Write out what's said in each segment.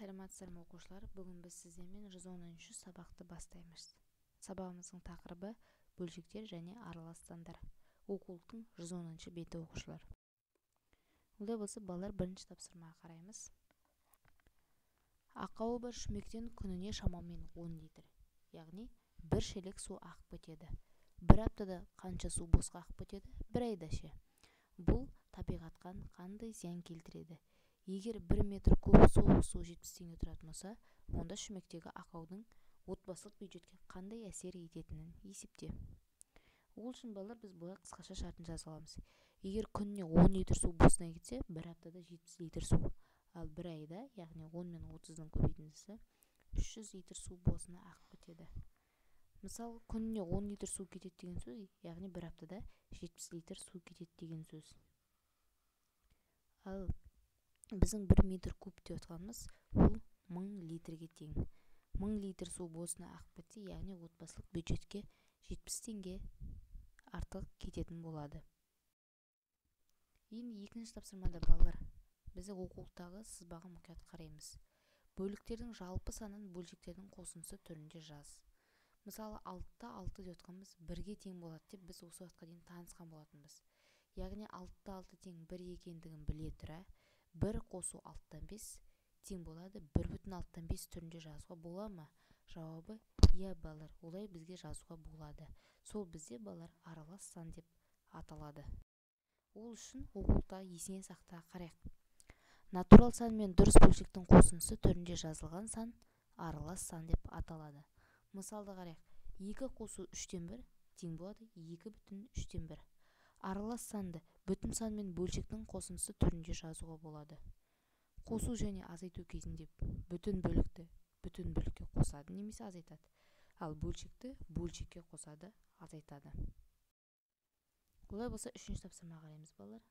Саламатсыздар ма оқушылар? Бүгін біз сіздермен 110-ші сабақты бастаймыз. Сабағымыздың тақырыбы бөлшектер және аралас сандар. Оқулықтың 110-ші беті оқушылар. Олай болса, балалар бірінші тапсырмаға қараймыз. Ақауы бар шүмектен күніне шамамен 10 литр, яғни бір шелек су ағып кетеді. Бір аптада қанша су босқа ағып кетеді? Бір айда ше. Бұл табиғатқа қандай зиян келтіреді? Егер 1 метр куб су 70 теңге тұратын болса, онда шүмектегі ақаудың отбасылық бюджетке қандай әсер ететінін есепте. Ол үшін балалар біз былай қысқаша шартын жаза аламыз. Егер күніне 10 литр су босына кетсе, бір аптада 70 литр су, ал бір айда, яғни 10 мен 30-ның көбейтіндісі 300 литр су босына ағып кетеді. Мысалы, күніне 10 литр су кетеді деген сөз, яғни бір аптада 70 литр су кетеді деген сөз. Ал біздің 1 метр куб деп отқанымыз, ол 1000 литрге тең. 1000 литр су босына ағып кетсе, яғни отбасылық бюджетке 70 теңге артық кететін болады. Енді екінші тапсырмада балалар, бізді оқулықтағы сызбаға мұқият қараймыз. Бөліктердің жалпы санын бөлшектердің қосындысы түрінде жаз. Мысалы, 6-та 6 деп отқанымыз 1-ге тең болады деп біз осы уақытқа дейін танысқан болатынбыз. Яғни 6-та 6 тең 1 екендігін біле тұра, 1 қосу 6-тан 5 тең болады 1,6-5 түрінде жазуға бола ма? Жауабы иә балалар, олай бізге жазуға болады. Сол бізде балалар аралас сан деп аталады. Ол үшін оқулықта есіне сақта қарайық. Натурал сан мен дұрыс бөлшектің қосындысы түрінде жазылған сан аралас сан деп аталады. Мысалды қарайық. 2 қосу 3-тен 1 тең болады 2,3-тен 1. Аралас санды бүтін сан мен бөлшектің қосындысы түрінде жазуға болады. Қосу және азайту кезінде бүтін бөлікті бүтін бөлікке қосады немесе азайтады. Ал бөлшекті бөлшекке қосады, азайтады. Олай болса, үшінші тапсырмаға қараймыз балалар.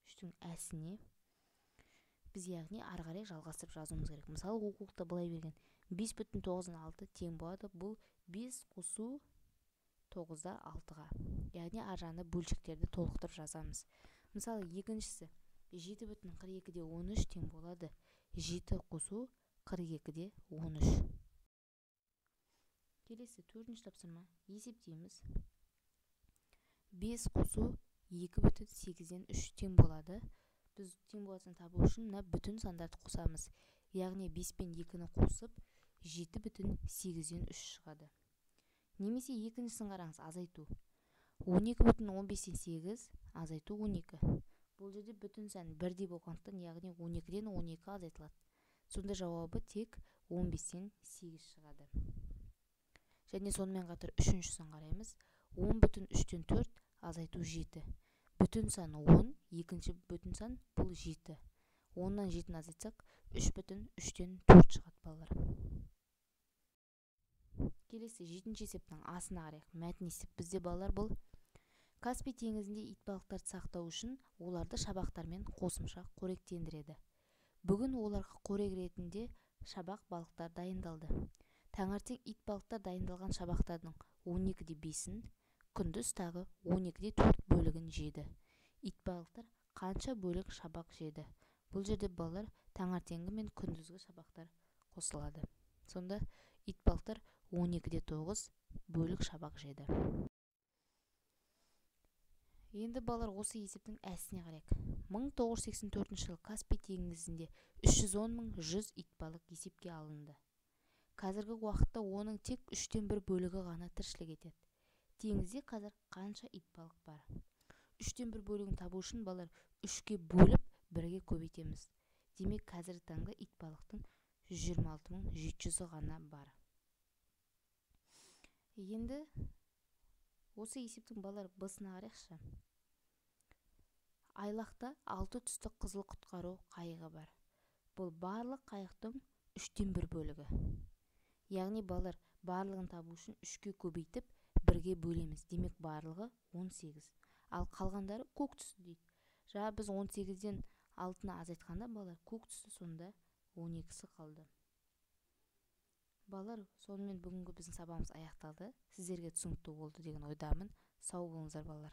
3-тің әсіне біз яғни ары қарай жалғастырып жазуымыз керек. Мысалы, оқулықта былай берген 5,9-6 тең болады. Бұл 5 қосу 9-да 6-ға. Яғни ар жағында бөлшектерді толықтырып жазамыз. Мысалы, екіншісі 7,42-де 13 тең болады. 7 қосу 42-де 13. Келесі, төртінші тапсырма. Есептейміз. 5 қосу 2,8-ден 3 тең болады. Біз тең болатынын табу үшін мына бүтін сандарды қосамыз. Яғни 5 пен 2-ні қосып 7,8-ден 3 шығады. Немесе екіншісін қараңыз, азайту. 12,15-ден 8 азайту 12. Бұл жерде бүтін сан бірдей болғандықтан, яғни 12-ден 12 азайтылады. Сонда жауабы тек 15-ден 8 шығады. Және сонымен қатар үшіншісін қараймыз. 10,3-тен 4 азайту 7. Бүтін сан 10, екінші бүтін сан бұл 7. 10-нан 7-ні азайтсақ, 3,3-тен 4 шығады балалар. Келесі, 7-ші есептің асына қарайық. Мәтін есеп бізде балалар бұл. Каспий теңізінде итбалықтарды сақтау үшін оларды шабақтармен қосымша қоректендіреді. Бүгін оларға қорек ретінде шабақ балықтар дайындалды. Таңертең итбалықтар дайындалған шабақтардың 12-де 5-ін, күндіз тағы 12-де 4 бөлігін жеді. Итбалықтар қанша бөлік шабақ жеді? Бұл жерде балалар таңертеңгі мен күндізгі шабақтар қосылады. Сонда итбалықтар 12-де 9 бөлік шабақ жеді. Енді балалар осы есептің әсіне қарайық. 1984 жылы Каспий теңізінде 310.100 итбалық есепке алынды. Қазіргі уақытта оның тек 3-тен 1 бөлігі ғана тіршілік етеді. Теңізде қазір қанша итбалық бар? 3-тен 1 бөлігін табу үшін балалар 3-ке бөліп 1-ге көбейтеміз. Демек, қазіргі таңда итбалықтың 126.700-і ғана бар. Енді осы есептің балалар бысына қарайықшы. Айлақта 6 түсті қызыл құтқару қайығы бар. Бұл барлық қайықтың 3-тен 1 бөлігі. Яғни балалар барлығын табу үшін 3-ке көбейтіп 1-ге бөлеміз. Демек, барлығы 18. Ал қалғандары көк түсті дейді. Жаңа біз 18-ден 6-ны азайтқанда балалар көк түсті, сонда 12-сі қалды. Балалар, сонымен бүгінгі біздің сабағымыз аяқталды. Сіздерге түсінікті болды деген ойдамын. Сау болыңыздар балалар.